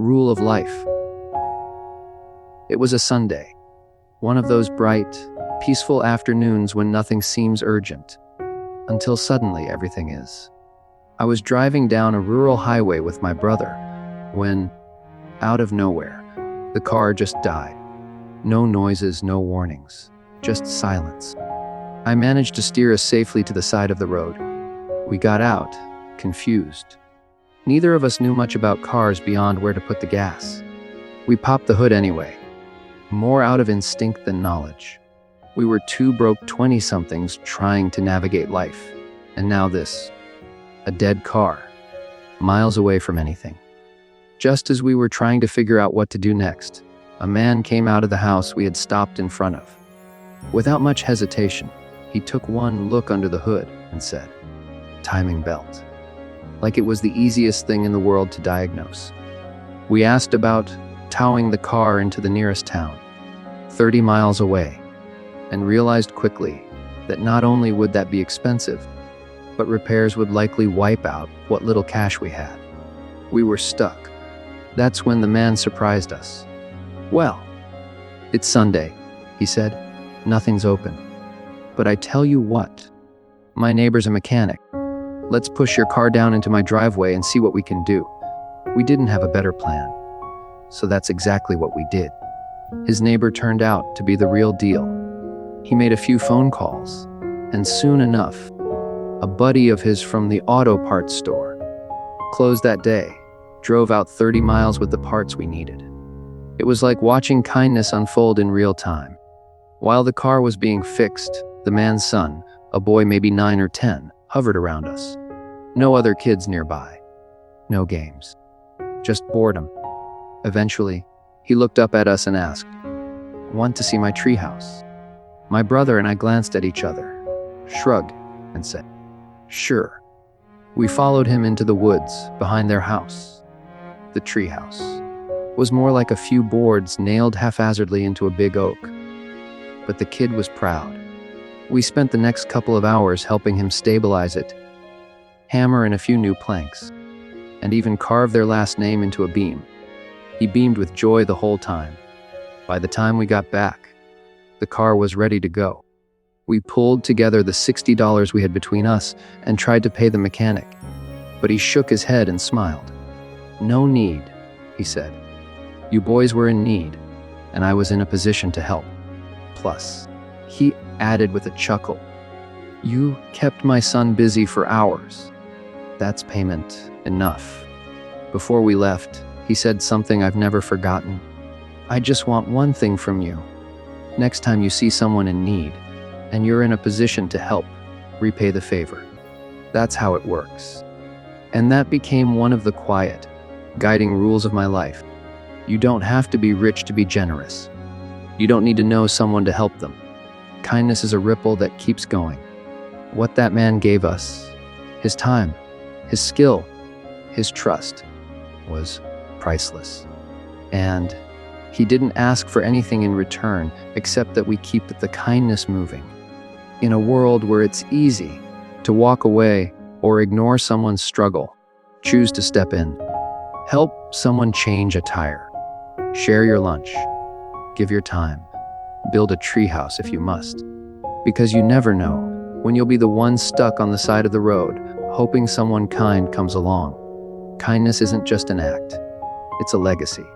Rule of life. It was a Sunday, one of those bright, peaceful afternoons when nothing seems urgent, until suddenly everything is. I was driving down a rural highway with my brother when, out of nowhere, the car just died. No noises, no warnings, just silence. I managed to steer us safely to the side of the road. We got out, confused. Neither of us knew much about cars beyond where to put the gas. We popped the hood anyway, more out of instinct than knowledge. We were two broke 20-somethings trying to navigate life. And now this, a dead car, miles away from anything. Just as we were trying to figure out what to do next, a man came out of the house we had stopped in front of. Without much hesitation, he took one look under the hood and said, "Timing belt." Like it was the easiest thing in the world to diagnose. We asked about towing the car into the nearest town, 30 miles away, and realized quickly that not only would that be expensive, but repairs would likely wipe out what little cash we had. We were stuck. That's when the man surprised us. "Well, it's Sunday," he said. "Nothing's open. But I tell you what, my neighbor's a mechanic. Let's push your car down into my driveway and see what we can do." We didn't have a better plan, so that's exactly what we did. His neighbor turned out to be the real deal. He made a few phone calls, and soon enough, a buddy of his from the auto parts store closed that day, drove out 30 miles with the parts we needed. It was like watching kindness unfold in real time. While the car was being fixed, the man's son, a boy maybe 9 or 10, hovered around us. No other kids nearby. No games. Just boredom. Eventually, he looked up at us and asked, "Want to see my treehouse?" My brother and I glanced at each other, shrugged, and said, "Sure." We followed him into the woods behind their house. The treehouse was more like a few boards nailed haphazardly into a big oak. But the kid was proud. We spent the next couple of hours helping him stabilize it, hammer in a few new planks, and even carve their last name into a beam. He beamed with joy the whole time. By the time we got back, the car was ready to go. We pulled together the $60 we had between us and tried to pay the mechanic, but he shook his head and smiled. "No need," he said. "You boys were in need, and I was in a position to help. Plus," he added with a chuckle, "you kept my son busy for hours. That's payment enough." Before we left, he said something I've never forgotten. "I just want one thing from you. Next time you see someone in need, and you're in a position to help, repay the favor. That's how it works." And that became one of the quiet, guiding rules of my life. You don't have to be rich to be generous. You don't need to know someone to help them. Kindness is a ripple that keeps going. What that man gave us, his time, his skill, his trust, was priceless. And he didn't ask for anything in return except that we keep the kindness moving. In a world where it's easy to walk away or ignore someone's struggle, choose to step in. Help someone change a tire. Share your lunch. Give your time. Build a treehouse if you must. Because you never know when you'll be the one stuck on the side of the road, hoping someone kind comes along. Kindness isn't just an act, it's a legacy.